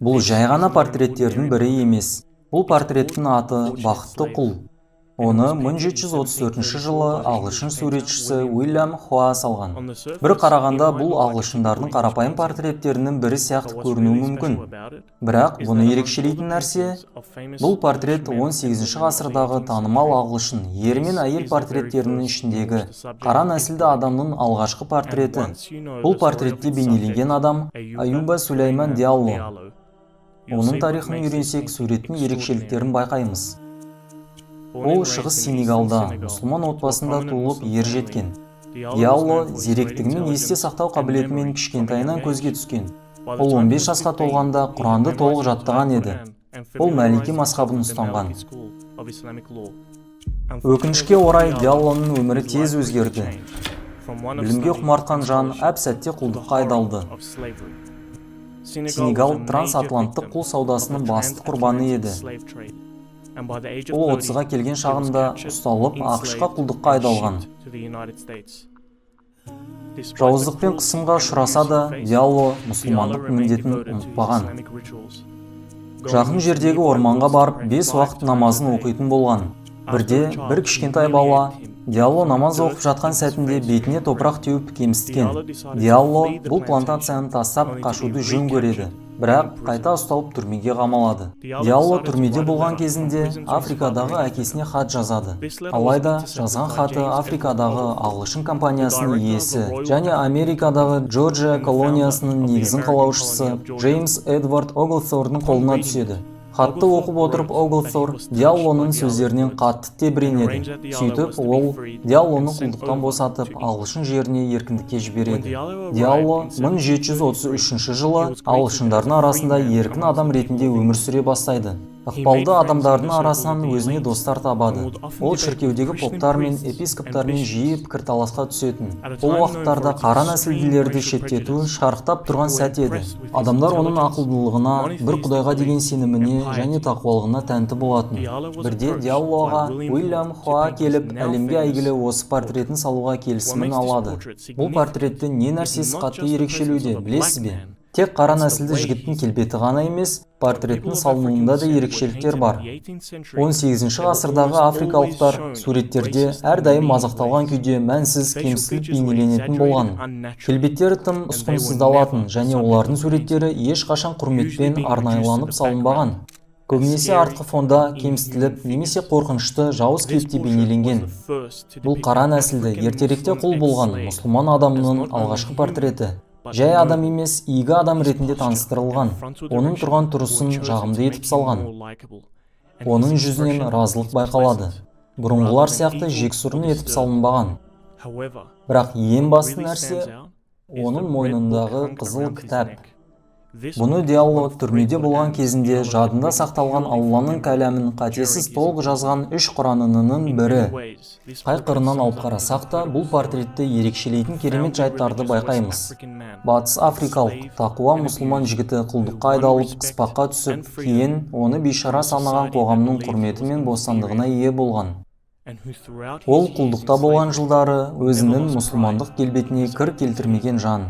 Бұл жай ғана портреттердің бірі емес. Бұл портреттің аты «Бақытты құл». Оны 1734 жылы ағылшын суретшісі Уильям Хуа салған. Бір қарағанда бұл ағылшындардың қарапайым портреттерінің бірі сияқты көрінуі мүмкін. Бірақ бұны ерекшелейтін нәрсе, бұл портрет 18 ғасырдағы танымал ағылшын ер мен әйел портреттерінің ішіндегі қара нәсілді адамның алғашқы портреті. Бұл портретте бейнеленген адам Аюба Сулейман Диалло. Оның тарихын үйренсек, суреттің ерекшеліктерін байқаймыз. Ол шығыс Сенегалда, мұсылман отбасында туылып ер жеткен. Диалло зеректігімен есте сақтау қабілетімен кішкентайынан көзге түскен. Ол 15 жасқа толғанда Құранды толық жаттаған еді. Ол Мәлике мазхабын ұстанған. Өкінішке орай Диаллоның өмірі тез өзгерді. Білімге құмартқан жан әп-сәтте құлдыққа айдалды. Сенегал трансатланттық құл саудасының басты құрбаны еді. Ол 30-ға келген шағында ұсталып, ақш-қа құлдыққа айдалған. Жауыздықпен қысымға ұшыраса да, Диалло мұсылмандық міндетін ұмытпаған. Жақын жердегі орманға барып, 5 уақыт намазын оқитын болған. Бірде бір кішкентай бала Диалло намаз оқып жатқан сәтінде бетіне топырақ теуіп кемсіткен. Диалло бұл плантацияны тастап қашуды жөн көреді. Бірақ қайта ұсталып түрмеге қамалады. Диалло түрмеде болған кезінде Африкадағы әкесіне хат жазады. Алайда жазған хаты Африкадағы ағылшын компаниясының иесі және Америкадағы Джорджия колониясының негізін қалаушысы Джеймс Эдвард Оглтордың қолына түседі. Хатты оқып отырып Оглтор Диаллоның сөздерінен қатты тебіренеді. Сөйтіп, ол Диаллоны құлдықтан босатып, ағылшын жеріне еркіндікке жібереді. Диалло 1733 жылы ағылшындардың арасында еркін адам ретінде өмір сүре бастайды. Ықпалды адамдардың арасынан өзіне достар табады. Ол шіркеудегі поптар мен епископтармен жиі пікірталасқа түсетін. Бұл уақыттарда қара нәсілділерді шеттету шарықтап тұрған сәт еді. Адамдар оның ақылдылығына, бір құдайға деген сеніміне және тақуалығына тәнті болатын. Бірде Диаллоға Уильям Хуа келіп, әлемге әйгілі осы портретін салуға келісімін алады. Бұл портретті не нәрсесі қатты ерекшелеуде, білесіз бе? Тек қара нәсілді жігіттің келбеті ғана емес, портреттің салынуында да ерекшеліктер бар. 18 ғасырдағы африкалықтар суреттерде әрдайым мазақталған күйде мәнсіз кемсітіліп бейнеленетін болған. Келбеттері тым ұсқынсыздалатын және олардың суреттері ешқашан құрметпен арнайыланып салынбаған. Көбінесе артқы фонда кемсітіліп немесе қорқынышты жауыз кейіпте бейнеленген. Бұл қара нәсілді ертеректе құл болған мұсылман адамның алғашқы портреті. Жай адам емес, игі адам ретінде таныстырылған. Оның тұрған тұрысын жағымды етіп салған. Оның жүзінен разылық байқалады. Бұрынғылар сияқты жексұрын етіп салынбаған. Бірақ ең басты нәрсе, оның мойнындағы қызыл кітап. Бұны Диалло түрмеде болған кезінде жадында сақталған Алланың кәләмін қатесіз толық жазған 3 Құранының бірі. Қай қырынан алып қарасақ та, бұл портретті ерекшелейтін керемет жайттарды байқаймыз. Батыс африкалық тақуа мұсылман жігіті құлдыққа айдалып, қыспаққа түсіп, кейін оны бейшара санаған қоғамның құрметі мен бостандығына ие болған. Ол құлдықта болған жылдары өзінің мұсылмандық келбетіне кір келтірмеген жан.